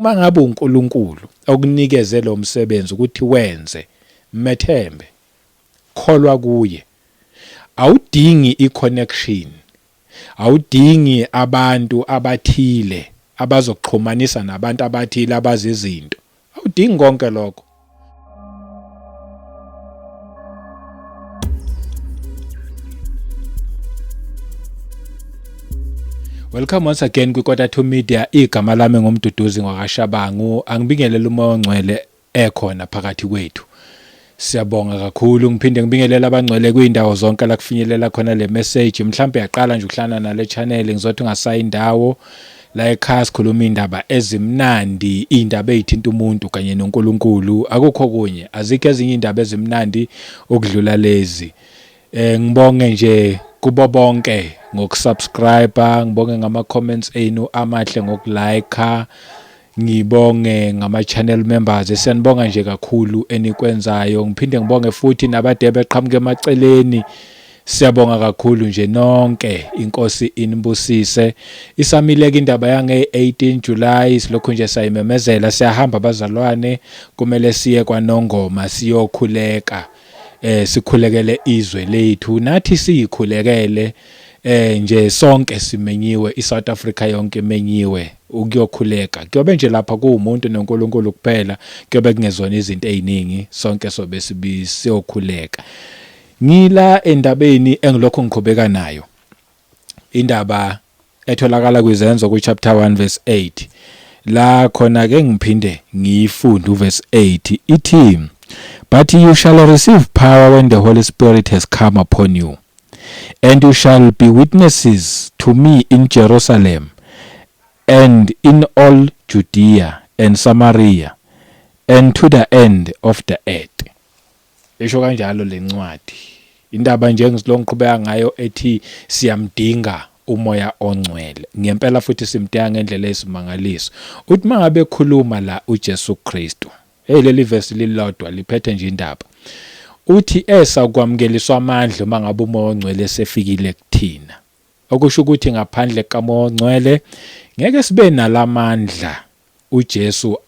Uma ngabe uNkulunkulu okunikeze lo msebenzi ukuthi wenze, methembe, kholwa kuye. Awudingi i-connection, awudingi abantu abathile abazokuxhumanisa nabantu abathile abazi izinto. Awudingi konke lokho. Welcome once again kwiKota2 Media. Igama lami ngumduduzi ngwakashabangu. Angibingelele umoya ongcwele ekhona phakathi kwethu. Siyabonga kakhulu. Ngiphinde ngibingelele abangcwele kwindawo zonke la kufinyelela khona le message. Mhlawumbe yaqala nje ukuhlana nale channel ngizothi ungasayi indawo la ekhaya sikhuluma indaba ezimnandi, indaba ezithinta umuntu kanye noNkulunkulu. Akukho kunye, azikho ezinye indaba ezimnandi okudlula lezi. Ngibonge nje kubo bonke ngokusubscribe, ngibonge ngama comments enu amahle ngokulike, ngibonge ngama channel members. Siyanibonga nje kakhulu enikwenzayo. Ngiphinde ngibonge futhi nabadebe eqhamuke emaceleni. Siyabonga kakhulu nje nonke. Inkosi inibusise. Isamileke indaba yange 18 July silokho nje sayimemezela. Siyahamba abazalwane, kumele siye kwaNongoma siyokhuleka. Sikhulekele izwe lethu, nathi siyikhulekele nje sonke simenyiwe, iSouth Africa yonke imenyiwe ukuyokhuleka. Kuyobe nje lapha kuwumuntu noNkulunkulu kuphela, kuyobe kungezona izinto eziningi, sonke sobe siyokhuleka. Ngila endabeni engilokho ngiqhubeka nayo, indaba etholakala kwizenzo kuchapter 1 verse 8. La khona ke ngiphinde ngiyifunda uverse 8 ithi, "But you shall receive power when the Holy Spirit has come upon you, and you shall be witnesses to me in Jerusalem and in all Judea and Samaria and to the end of the earth." Isho kanjalo lencwadi. Indaba nje engizilongiqhubeka ngayo ethi siyamdinga umoya ongcwele. Ngempela futhi simdinga ngendlela esimangaliso. Uthi mangabe ekhuluma la uJesu Kristu. Leli verse lilodwa liphethe nje indaba. Uthi kwamkeliswa amandla mangabe umoya ongcwele sefikile kuthina. Okusho ukuthi ngaphandle kamoya ongcwele ngeke sibe nalamandla uJesu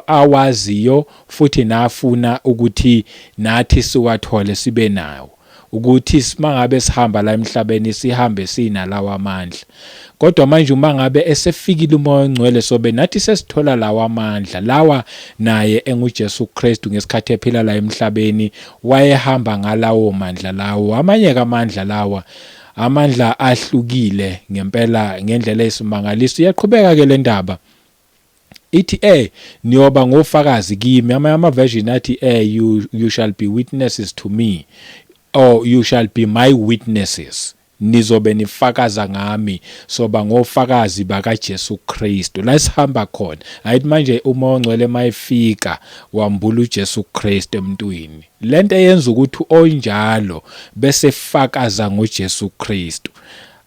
awaziyo futhi nafuna ukuthi nathi siwathole sibe nawo. Ukuthi mangabe sihamba la emhlabeni sihambe sinalawa amandla. Kodwa manje uma ngabe esefikile umoya ongcwele sobe nathi sesithola lawa amandla lawa naye enguJesu Kristu ngesikhathi ephila la emhlabeni wayehamba ngalawo mandla lawo. Amanye kamandla lawa amandla ahlukile ngempela ngendlela esimangaliso. Iyaqhubeka ke le ndaba. Ithi niyoba ngofakazi kimi. Ama version athi you shall be witnesses to me, or you shall be my witnesses. Nizobe nifakaza ngami, soba ngofakazi bakaJesu Kristu. La sihamba khona. Ayithi manje umoya ongcwele mayifika wambula uJesu Kristu emntwini. Lento eyenza ukuthi onjalo bese fakaza ngoJesu Kristu.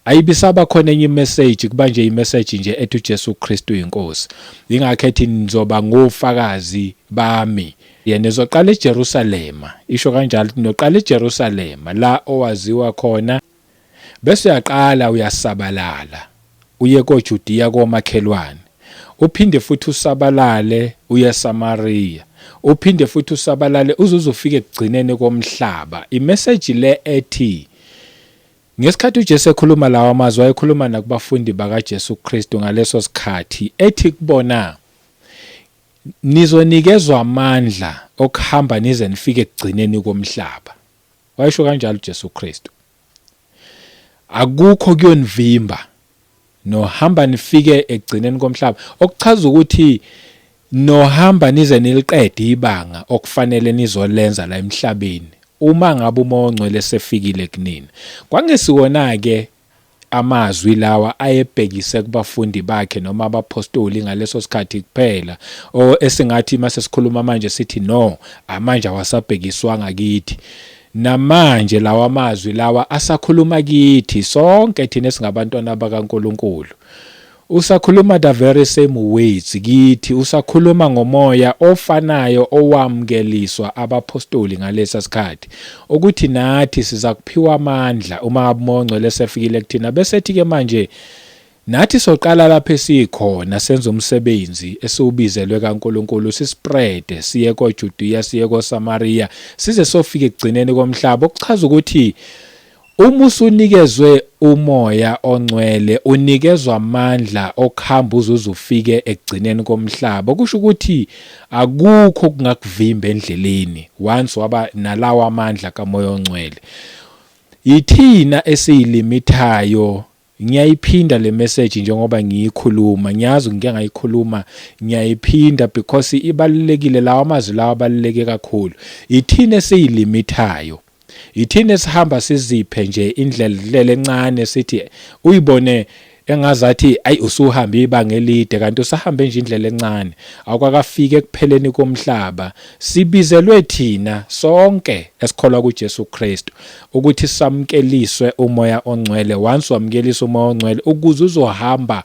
Ayibisaba khona enye message kuba nje imessage nje ethi uJesu Kristu inkosi. Ingakho ethi nizoba ngofakazi bami. Yena ezoqala eJerusalem. Isho kanjalo noqala eJerusalem la owaziwa khona. Bese uyaqala uyasabalala. Uye koJudiya komakhelwane. Uphinde futhi usabalale uye eSamaria. Uphinde futhi usabalale uzofika ekugcineni komhlaba. Imessage le ethi ngesikhathi uJesu ekhuluma lawa amazwi wayekhuluma nakubafundi bakaJesu Kristu ngaleso sikhathi ethi kubona nizonikezwa amandla okuhamba nize nifike ekugcineni komhlaba. Wayesho kanjalo uJesu Kristu. Akukho kuyonivimba nohamba nifike ekugcineni komhlaba, okuchaza ukuthi nohamba nize niliqede ibanga okufanele nizolenza la emhlabeni uma ngabe umoya ongcwele sefikile kunina. Kwangesiwona ke amazwi lawa ayebhekise kubafundi bakhe noma abapostoli ngaleso sikhathi kuphela, esingathi mase sikhuluma manje sithi no, amanje awasabhekiswanga kithi. Namanje lawa amazwi lawa asakhuluma kithi sonke thina singabantwana bakaNkulunkulu. Usakhuluma the very same words kithi, usakhuluma ngomoya ofanayo owamkeliswa abapostoli ngalesa sikhathi, ukuthi nathi siza kuphiwa amandla uma umoya ongcwele sefikile kuthina. Bese ethi ke manje Nathi soqala lapha esikhona senza umsebenzi esiubizelwe kaNkuluNkulu sispread siye koJudiya siye koSamaria size sofika ekugcineni komhlaba okuchaza ukuthi uma usunikezwe umoya ongcwele unikezwa amandla okuhamba uzufike ekugcineni komhlaba kusho ukuthi akukho kungakuvimba endleleni once waba nalawa amandla kamoya ongcwele. Yithina esiyilimithayo. Ngiyayiphinda le message njengoba ngiyikhuluma ngiyazi ngike ngayikhuluma ngiyayiphinda because ibalulekile lawa amazwi lawa abaluleke kakhulu. Ithina esiyilimithayo. Ithina esihamba siziphe nje indlela encane sithi uyibone engazathi ayi usuhamba ibanga elide kanti usahambe nje indlela encane awukakafike ekupheleni komhlaba. Sibizelwe thina sonke esikholwa kuJesu Kristu ukuthi samkeliswe umoya ongcwele. Once wamkelisa umoya ongcwele ukuze uzohamba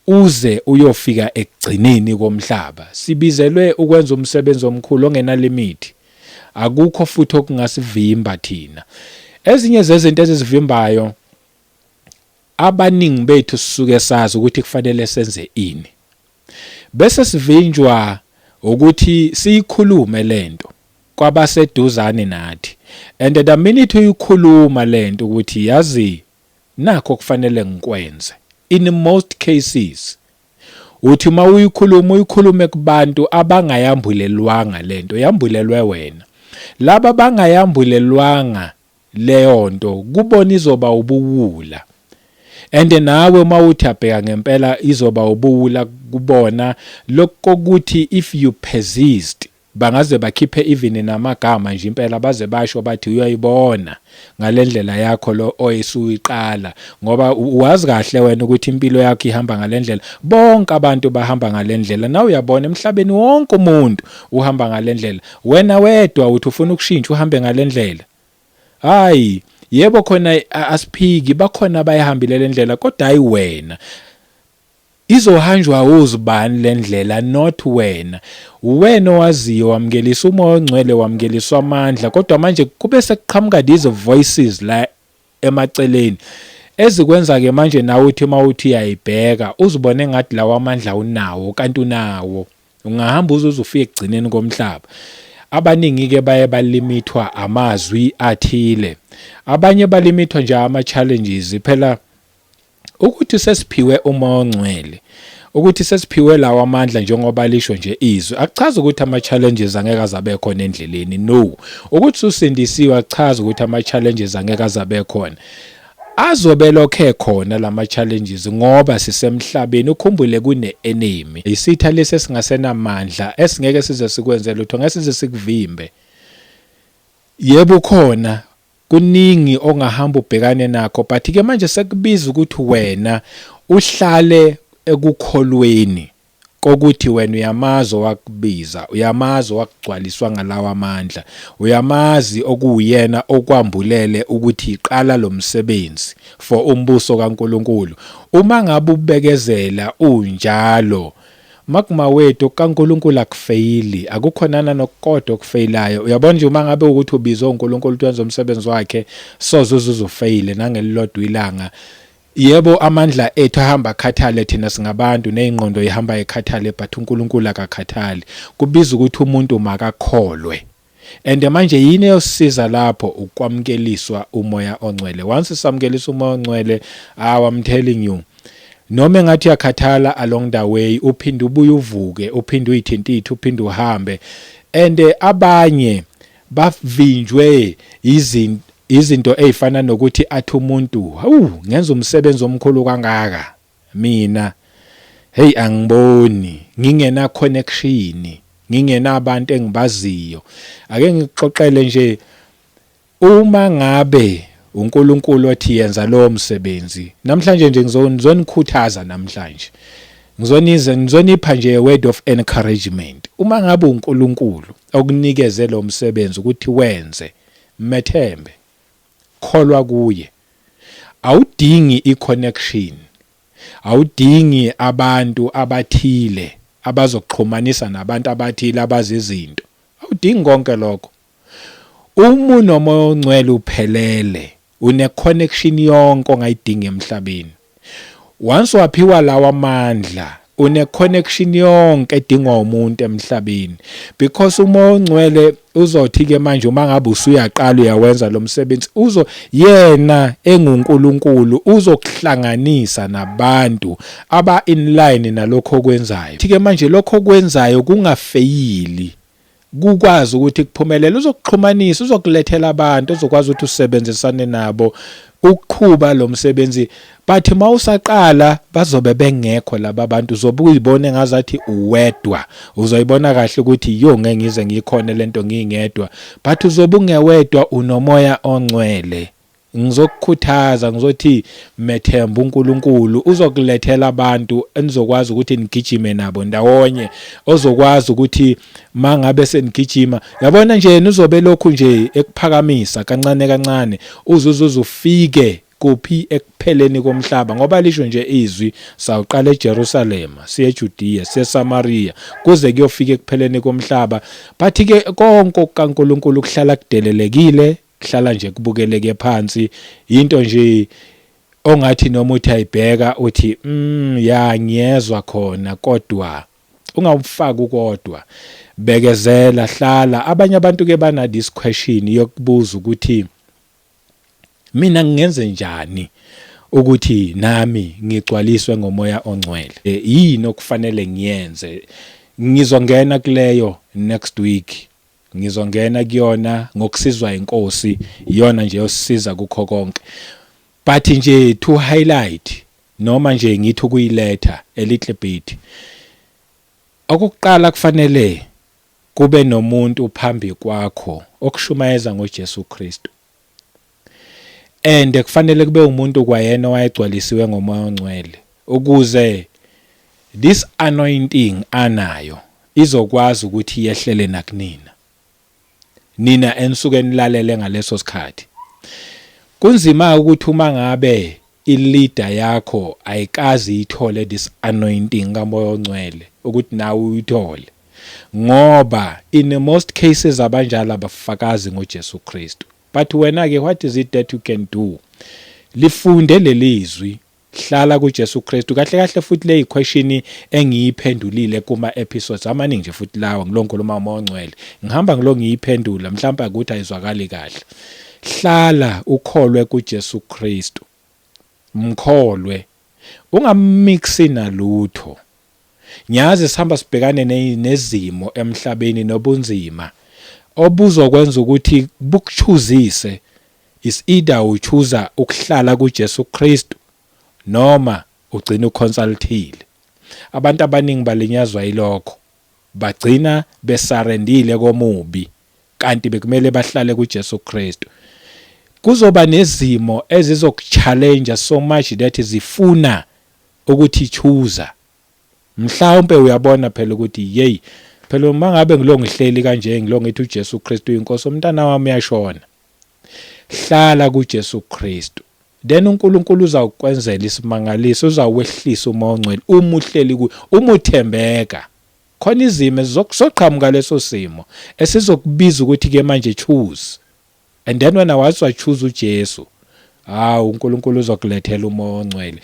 uze uyofika ekugcineni komhlaba. Sibizelwe ukwenza umsebenzi omkhulu ongena limit. Akukho futhi okungasivimba thina. Ezinye zezinto ezivimbayo abaningi bethu sisuke sazi ukuthi kufanele senze ini. Bese sivinjwa ukuthi siyikhulume lento kwabaseduzane nathi. And the minute uyikhuluma lento ukuthi yazi nakho kufanele ngikwenze. In most cases uthi uma uyikhulume kubantu abangayambulelwanga lento yambulelwe wena. Laba bangayambulelwanga leyo nto kubona izoba ubuwula. And nawe mawuthi abheka ngempela izoba ubuwula kubona lokho ukuthi if you persist bangaze bakhiphe even namagama nje impela baze basho bathi uyayibona ngalendlela yakho lo oyesuyiqala ngoba uwazi kahle wena ukuthi impilo yakho ihamba ngalendlela. Bonke abantu bahamba ngalendlela. Nawe uyabona emhlabeni wonke umuntu uhamba ngalendlela. Wena wedwa uthi ufuna ukushintsha uhambe ngalendlela. Hayi yebo khona asiphiki bakhona bayihambile lendlela kodwa hayi wena. Izohanjwa uzibani lendlela not wena. Wena owaziyo wamkelisa umoya ongcwele wamkeliswa amandla kodwa manje kube sekuqhamuka these voices la emaceleni ezikwenza ke manje nawe uthi mawuthi uyayibheka uzibone ngathi lawa amandla unawo kanti unawo ungahamba uzufika ekugcineni komhlaba. Abaningi ke baye balimithwa amazwi athile. Abanye balimithwa nje ama-challenges phela ukuthi sesiphiwe umoya ongcwele ukuthi sesiphiwe lawa amandla njengoba lisho nje izwi akuchaza ukuthi ama-challenges angeke azabe khona endleleni. No, ukuthi usindisiwe akuchaza ukuthi ama-challenges angeke azabe khona. Azobe lokhe khona lama-challenges ngoba sisemhlabeni. Ukhumbule kune-enemy isitha lesi esingasenamandla esingeke size sikwenze lutho ngeke size sikuvimbe. Yebo khona kuningi ongahamba ubhekane nakho but ke manje sekubiza ukuthi wena uhlale ekukholweni kokuthi wena uyamazi wakubiza uyamazi wakugcwaliswa ngalawa amandla uyamazi okuyena okwambulele ukuthi iqala lo msebenzi for umbuso kaNkuluNkulu. Uma ngabe ubekezela unjalo makuma wethu kaNkuluNkulu akufeyili akukhonana nokukodwa okufeyilayo. Uyabona nje uma ngabe ukuthi ubizwe uNkuluNkulu ukwenza umsebenzi wakhe soze uzufeyile nangelilodwa ilanga. Yebo amandla ethu ahamba akhathale thina singabantu nezingqondo ihamba ekhathale but uNkuluNkulu akakhathali. Kubiza ukuthi umuntu makakholwe. And manje yini eyosiza lapho ukwamkeliswa umoya ongcwele. Once samkelisa umoya ongcwele I'm telling you noma ngathi yakhathala along the way uphinde ubuye uvuke uphinde uyithintithe uphinde uhambe. And abanye bavinjwe izinto ezifana nokuthi athi umuntu ngenza umsebenzi omkhulu kangaka mina hey angiboni ngingena connection ngingena abantu engibaziyo. Ake ngixoxele nje uma ngabe uNkulunkulu othi yenza lo msebenzi namhlanje nje ngizonikhuthaza namhlanje ngizonipha nje word of encouragement. Uma ngabe uNkulunkulu okunikeze lo msebenzi ukuthi wenze methembe kholwa kuye. Awudingi iconnection awudingi abantu abathile abazoxhumanisa nabantu abathile abazi izinto awudingi konke lokho. Uma unomoya ongcwele uphelele une connection yonke ongayidinga emhlabeni. once waphiwa lawa amandla une connection yonke edingwa umuntu emhlabeni, because umoya ongcwele uzothi ke manje uma ngabe usuyaqala uyawenza lo msebenzi yena enguNkulunkulu uzokuhlanganisa nabantu aba in line nalokho okwenzayo. Ke manje lokho okwenzayo kungafeyili, kukwazi ukuthi kuphumelele, uzokuxhumanisa, uzokulethela abantu uzokwazi ukuthi usebenzisane nabo ukuqhuba lo msebenzi. But mawusaqala bazobe bengekho laba abantu, uzobe uyibone ngazathi uwedwa, uzoyibona kahle ukuthi ngeke ngize ngikhona lento ngingedwa, but uzobe ungewedwa, unomoya ongcwele. Ngizokukhuthaza ngizothi methemba uNkulunkulu uzokulethela abantu enizokwazi ukuthi nigijime nabo ndawonye, ozokwazi ukuthi mangabe senigijima, yabona nje nizobe lokhu nje ekuphakamisa kancane kancane uzufike kuphi ekupheleni komhlaba, ngoba lisho nje izwi sawuqala eJerusalem siye eJudiya siye eSamaria kuze kuyofika ekupheleni komhlaba. But ke konke kaNkulunkulu kuhlala kudelelekile, kuhlala nje kubukeleke phansi, into nje ongathi noma uthi ayibheka uthi ngiyezwa khona, kodwa ungawufaki ukodwa, bekezela, hlala. Abanye abantu ke bana this question yokubuza ukuthi mina ngingenze njani ukuthi nami ngigcwaliswe ngomoya ongcwele, yini okufanele ngiyenze. Ngizongena kuleyo next week, ngizongena kuyona ngokusizwa inkosi, iyona nje yosisiza kukho konke. But nje to highlight noma nje ngithi ukuyiletha a little bit, okokuqala kufanele kube nomuntu phambi kwakho okushumayeza ngoJesu Kristu, and kufanele kube umuntu kwayena owayegcwalisiwe ngomoya ongcwele, ukuze this anointing anayo izokwazi ukuthi yehlele nakunina, nina enisuke nilalele ngaleso sikhathi. Kunzima ukuthi uma ngabe i-leader yakho ayikazi ithole this anointing kamoya ongcwele ukuthi nawe uyithole, ngoba in most cases abanjalo abafakazi ngoJesu Kristu. But wena ke, what is it that you can do? Lifunde lelizwi, hlala kuJesu Kristu. Kahle kahle futhi le question engiyiphendulile kuma episodes amaningi nje futhi lawa ngilonkhuluma umoya ongcwele, ngihamba ngilo ngiyiphendula, mhlawumbe ukuthi ayizwakali kahle. Hlala ukholwe kuJesu Kristu, mkholwe, ungamixi nalutho. Ngiyazi sihamba sibhekane nezimo emhlabeni nobunzima obuzokwenza ukuthi bukuchuzise, is either uchoose ukuhlala kuJesu Kristu noma ugcina uconsultile. Abantu abaningi balinyazwa yilokho, bagcina besarendile komubi kanti bekumele bahlale kuJesu Kristu. Kuzoba nezimo ezizokuchallenge so much that zifuna ukuthi choose. Mhlawumbe uyabona phela ukuthi phela uma ngabe ngilongihleli kanje ngilongithi uJesu Kristu inkosi, umntana wami uyashona. Hlala kuJesu Kristu, then uNkulunkulu uzawukwenzela isimangaliso, uzawuwehlisa umoya ongcwele umuhleli umuthembeka. Khona izimo zoqhamuka leso simo esizokubiza ukuthi ke manje choose, and then when I choose uJesu, uNkulunkulu uzokulethela umoya ongcwele.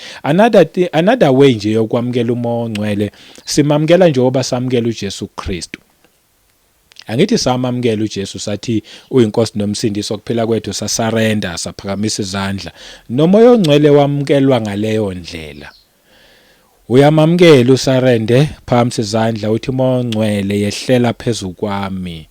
Another way nje yokwamukela umoya ongcwele, simamukela njengoba samukela uJesu Kristu. Angithi samamukela uJesu sathi uyinkosi nomsindisi wokuphila kwethu, sasurrender, saphakamisa izandla, nomoya ongcwele wamukelwa ngaleyo ndlela. Uyamamukela usurrender, phakamisa izandla, uthi umoya ongcwele yehlela phezulu kwami.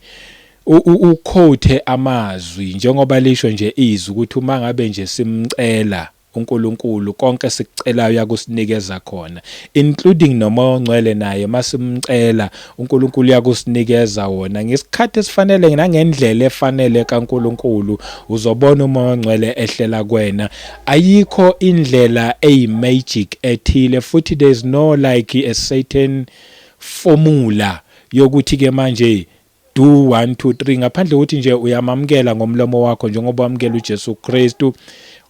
Uquote amazwi njengoba lisho nje izwi ukuthi uma ngabe nje simcela uNkulunkulu konke sikucelayo yakusinikeza khona, including nomoya ongcwele naye masimcela uNkulunkulu yakusinikeza wona ngesikhathi esifanele nangendlela efanele kaNkulunkulu. Uzobona umoya ongcwele ehlela kwena. Ayikho indlela eyimagic ethile, futhi there is no like a certain formula yokuthi ke manje do 1 2 3 ngaphandle ukuthi nje uyamamukela ngomlomo wakho njengoba wamukela uJesu Kristu,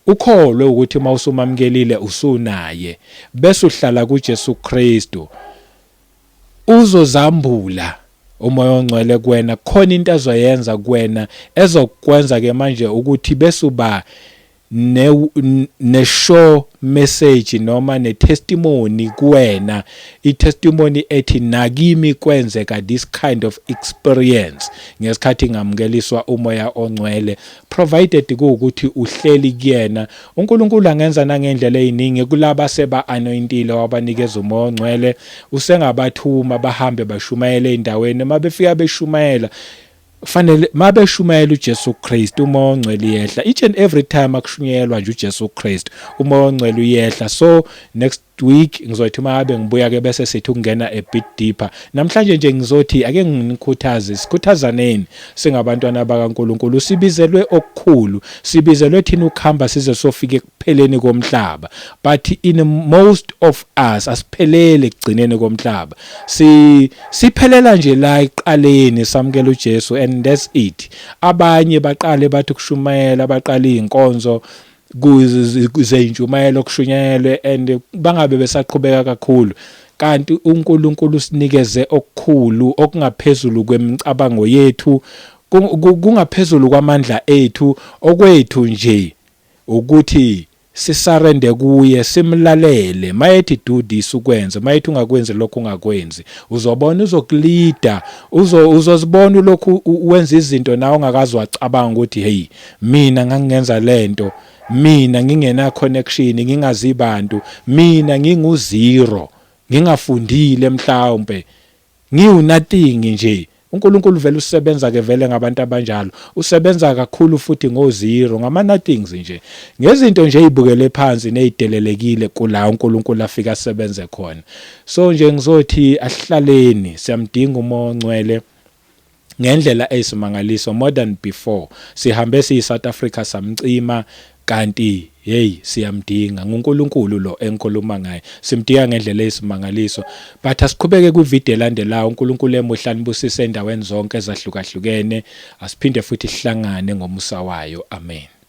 ukholwe ukuthi mawusumamkelile usunaye, bese uhlala kuJesu Kristu, uzozambula umoya ongcwele kuwena. Khona into azoyenza kuwena ezokwenza ke manje ukuthi bese uba ne-show message noma ne-testimony kuwena, i-testimony ethi nakimi kwenzeka this kind of experience ngesikhathi ngamukeliswa umoya ongcwele, provided kuwukuthi uhleli kuyena. uNkulunkulu angenza nangendlela eziningi kulaba seba-anointile wabanikeza umoya ongcwele, usengabathuma bahambe bashumayela ey'ndaweni. Mabefika beshumayela, fanele mabeshumayela uJesu Kristu, umoya ongcwele uyehla. Each and every time akushunyelwa nje uJesu Kristu, umoya ongcwele uyehla. So next week ngizothi mabe ngibuya ke bese sithi ukungena a bit deeper. Namhlanje nje ngizothi ake nginikhuthaze, sikhuthazaneni singabantwana bakaNkulunkulu. Sibizelwe okukhulu, sibizelwe thina ukuhamba size sofika ekupheleni komhlaba, but in most of us asiphelele ekugcineni komhlaba. Siphelela nje la eqaleni samukela uJesu and that's it. Abanye baqale bathi kushumayela, baqala inkonzo kuzentshumayelo kushunyayelwe and bangabe besaqhubeka kakhulu, kanti uNkulunkulu sinikeze okukhulu okungaphezulu kwemicabango yethu, kungaphezulu kwamandla ethu. Okwethu nje ukuthi sisarende kuye, simlalele. Mayethi do this ukwenze, mayethi ungakwenzi lokho ungakwenzi, uzobona uzokulida, uzozibona lokhu wenza izinto nawe ungakazi wacabanga ukuthi hey, mina ngangenza lento, mina ngingena connection, ngingazi bantu, mina nginguzero, ngingafundile mhlawumbe, ngiwunothing nje. uNkulunkulu vele usebenza ke vele ngabantu abanjalo, usebenza kakhulu futhi ngozero, ngama-nothings nje, ngezinto nje ezibukele phansi nezidelelekile kula uNkulunkulu afika asebenze khona. So nje ngizothi asihlaleni, siyamdinga umoya ongcwele ngendlela eyisimangaliso, more than before. Sihambe siyi-South Africa samcima, kanti hey siyamdinga nguNkulunkulu lo engikhuluma ngaye, simdinga ngendlela eyisimangaliso. But asiqhubeke kwivideo elandelayo. uNkulunkulu emuhla nibusise endaweni zonke ezahlukahlukene, asiphinde futhi sihlangane ngomusa wayo. Amen.